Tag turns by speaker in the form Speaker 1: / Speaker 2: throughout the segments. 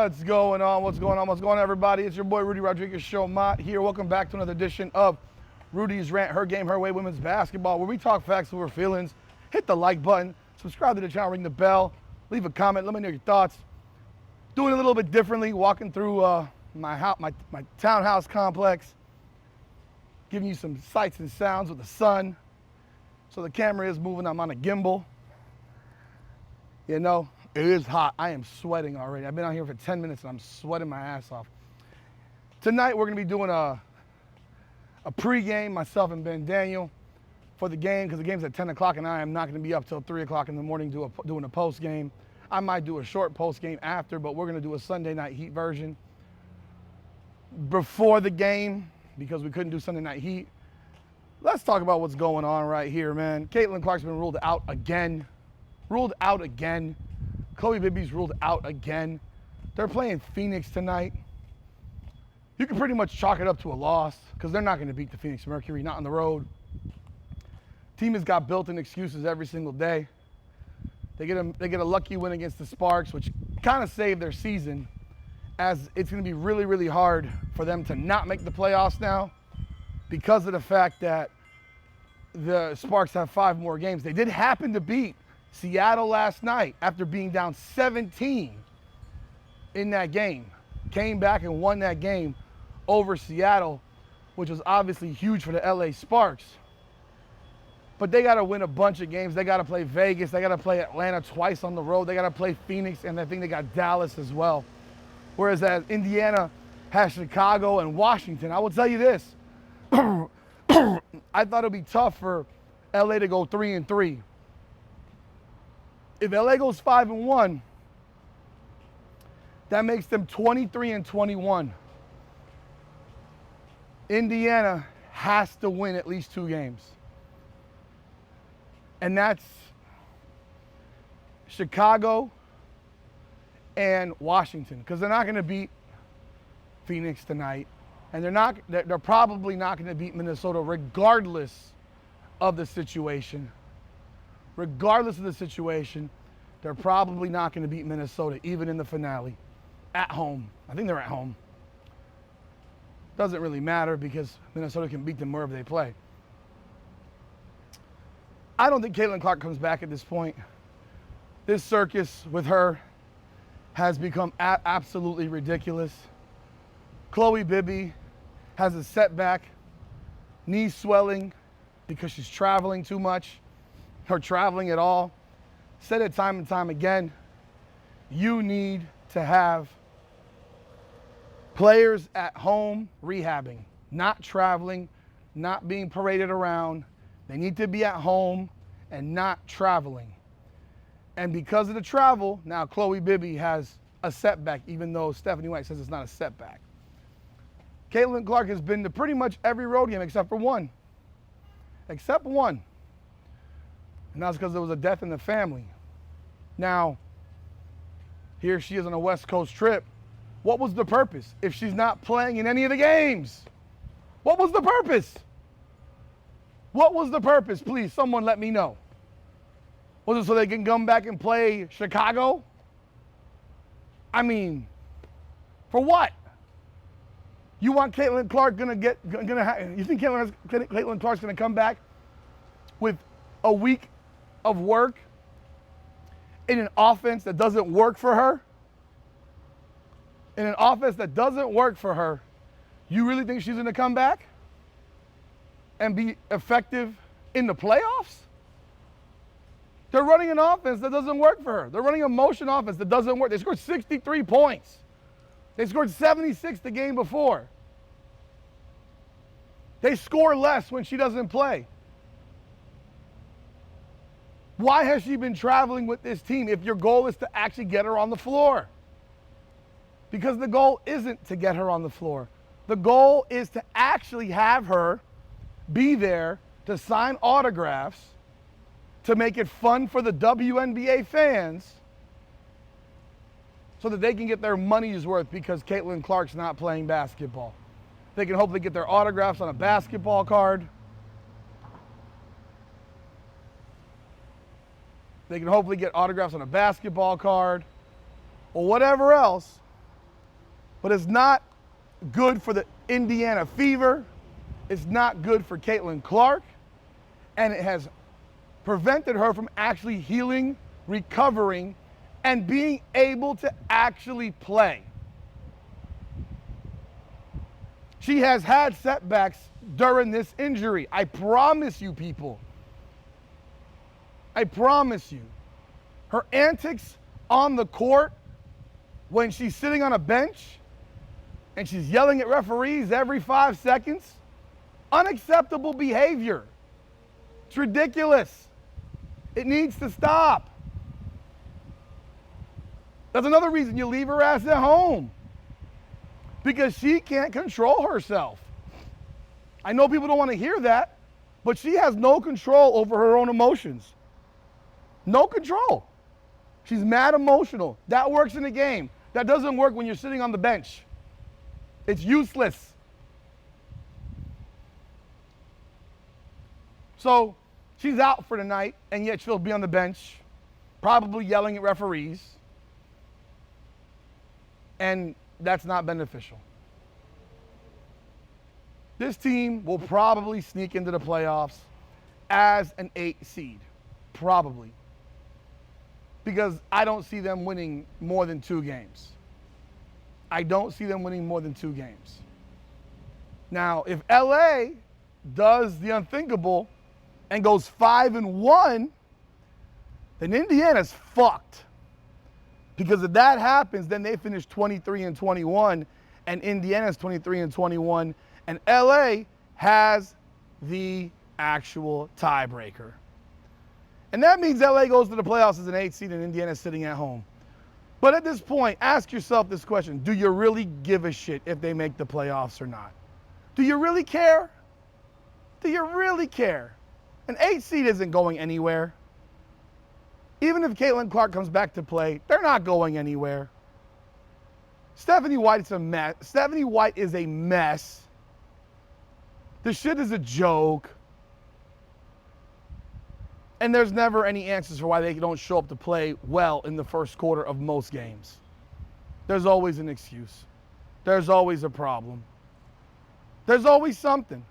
Speaker 1: What's going on? What's going on? What's going on, everybody? It's your boy Rudy Rodriguez Show Mott here. Welcome back to another edition of Rudy's Rant, Her Game, Her Way Women's Basketball, where we talk facts over feelings. Hit the like button, subscribe to the channel, ring the bell, leave a comment, let me know your thoughts. Doing a little bit differently, walking through my townhouse complex, giving you some sights and sounds with the sun. So the camera is moving. I'm on a gimbal. You know, it is hot. I am sweating already. I've been out here for 10 minutes and I'm sweating my ass off. Tonight we're gonna be doing a pregame, myself and Ben Daniel, for the game, because the game's at 10 o'clock and I am not gonna be up till 3 o'clock in the morning doing a post game. I might do a short post game after, but we're gonna do a Sunday Night Heat version before the game because we couldn't do Sunday Night Heat. Let's talk about what's going on right here, man. Caitlin Clark's been ruled out again. Ruled out again. Chloe Bibby's ruled out again. They're playing Phoenix tonight. You can pretty much chalk it up to a loss because they're not going to beat the Phoenix Mercury, not on the road. Team has got built-in excuses every single day. They get a lucky win against the Sparks, which kind of saved their season, as it's going to be really, really hard for them to not make the playoffs now because of the fact that the Sparks have 5 more games. They did happen to beat Seattle last night after being down 17 in that game. Came back and won that game over Seattle, which was obviously huge for the LA Sparks. But they got to win a bunch of games. They got to play Vegas. They got to play Atlanta twice on the road. They got to play Phoenix, and I think they got Dallas as well. Whereas Indiana has Chicago and Washington. I will tell you this. I thought it would be tough for LA to go 3-3. If LA goes 5-1, that makes them 23-21. Indiana has to win at least 2 games. And that's Chicago and Washington, because they're not going to beat Phoenix tonight. And they're probably not going to beat Minnesota regardless of the situation. Regardless of the situation, they're probably not going to beat Minnesota, even in the finale, at home. I think they're at home. Doesn't really matter because Minnesota can beat them wherever they play. I don't think Caitlin Clark comes back at this point. This circus with her has become absolutely ridiculous. Chloe Bibby has a setback, knee swelling because she's traveling too much, or traveling at all. Said it time and time again, you need to have players at home rehabbing, not traveling, not being paraded around. They need to be at home and not traveling. And because of the travel, now Chloe Bibby has a setback, even though Stephanie White says it's not a setback. Caitlin Clark has been to pretty much every road game except for one. Except one. And that's because there was a death in the family. Now, here she is on a West Coast trip. What was the purpose if she's not playing in any of the games? What was the purpose? What was the purpose? Please, someone let me know. Was it so they can come back and play Chicago? I mean, for what? You want Caitlin Clark you think Caitlin Clark's gonna come back with a week of work in an offense that doesn't work for her? In an offense that doesn't work for her, you really think she's gonna come back and be effective in the playoffs? They're running an offense that doesn't work for her. They're running a motion offense that doesn't work. They scored 63 points. They scored 76 the game before. They score less when she doesn't play. Why has she been traveling with this team if your goal is to actually get her on the floor? Because the goal isn't to get her on the floor. The goal is to actually have her be there to sign autographs, to make it fun for the WNBA fans, so that they can get their money's worth because Caitlin Clark's not playing basketball. They can hopefully get their autographs on a basketball card. They can hopefully get autographs on a basketball card or whatever else But it's not good for the Indiana Fever. It's not good for Caitlin Clark. And it has prevented her from actually healing, recovering, and being able to actually play. She has had setbacks during this injury. I promise you, people. I promise you. Her antics on the court when she's sitting on a bench and she's yelling at referees every 5 seconds, unacceptable behavior. It's ridiculous. It needs to stop. That's another reason you leave her ass at home. Because she can't control herself. I know people don't want to hear that, but she has no control over her own emotions. No control. She's mad emotional. That works in the game. That doesn't work when you're sitting on the bench. It's useless. So she's out for the night, and yet she'll be on the bench, probably yelling at referees. And that's not beneficial. This team will probably sneak into the playoffs as an 8 seed. Probably. Because I don't see them winning more than 2 games. I don't see them winning more than 2 games. Now, if LA does the unthinkable and goes 5-1, then Indiana's fucked. Because if that happens, then they finish 23-21, and Indiana's 23-21, and LA has the actual tiebreaker. And that means LA goes to the playoffs as an 8 seed and Indiana's sitting at home. But at this point, ask yourself this question. Do you really give a shit if they make the playoffs or not? Do you really care? Do you really care? An 8 seed isn't going anywhere. Even if Caitlin Clark comes back to play, they're not going anywhere. Stephanie White's a mess. Stephanie White is a mess. The shit is a joke. And there's never any answers for why they don't show up to play well in the first quarter of most games. There's always an excuse. There's always a problem. There's always something.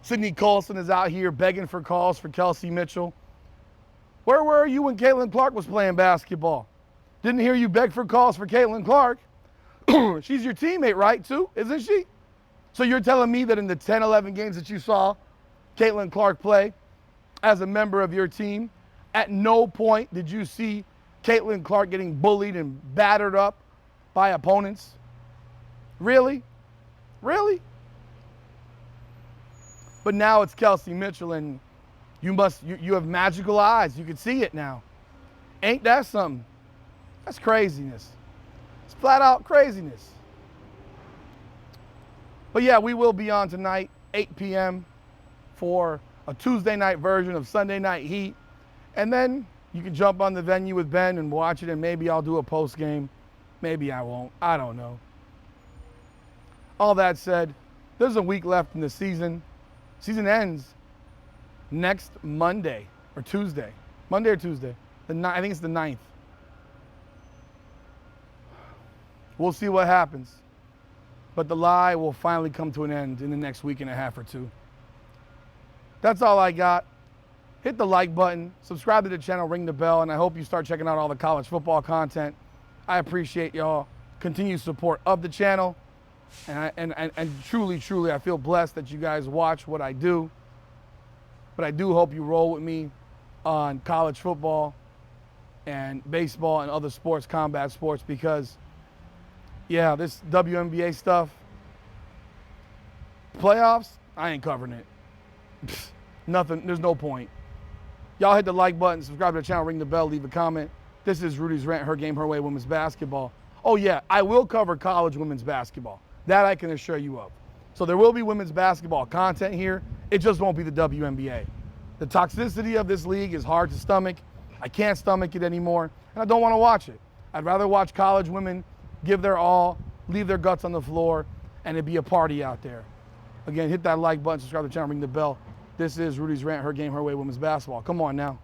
Speaker 1: Sydney Colson is out here begging for calls for Kelsey Mitchell. Where were you when Caitlin Clark was playing basketball? Didn't hear you beg for calls for Caitlin Clark. She's your teammate, right, too? Isn't she? So you're telling me that in the 10, 11 games that you saw Caitlin Clark play as a member of your team, at no point did you see Caitlin Clark getting bullied and battered up by opponents? Really? Really? But now it's Kelsey Mitchell, and you have magical eyes. You can see it now. Ain't that something? That's craziness. It's flat out craziness. But yeah, we will be on tonight, 8 p.m. for a Tuesday night version of Sunday Night Heat. And then you can jump on the venue with Ben and watch it, and maybe I'll do a post game. Maybe I won't. I don't know. All that said, there's a week left in the season. Season ends next Monday or Tuesday. Monday or Tuesday. I think it's the 9th. We'll see what happens. But the lie will finally come to an end in the next week and a half or 2. That's all I got. Hit the like button, subscribe to the channel, ring the bell, and I hope you start checking out all the college football content. I appreciate y'all continued support of the channel. And truly, truly, I feel blessed that you guys watch what I do. But I do hope you roll with me on college football and baseball and other sports, combat sports, because, yeah, this WNBA stuff, playoffs, I ain't covering it. Nothing, there's no point. Y'all hit the like button, subscribe to the channel, ring the bell, leave a comment. This is Rudy's Rant, Her Game, Her Way, Women's Basketball. Oh yeah, I will cover college women's basketball. That I can assure you of. So there will be women's basketball content here. It just won't be the WNBA. The toxicity of this league is hard to stomach. I can't stomach it anymore, and I don't want to watch it. I'd rather watch college women give their all, leave their guts on the floor, and it be a party out there. Again, hit that like button, subscribe to the channel, ring the bell. This is Rudy's Rant, Her Game, Her Way, Women's Basketball. Come on now.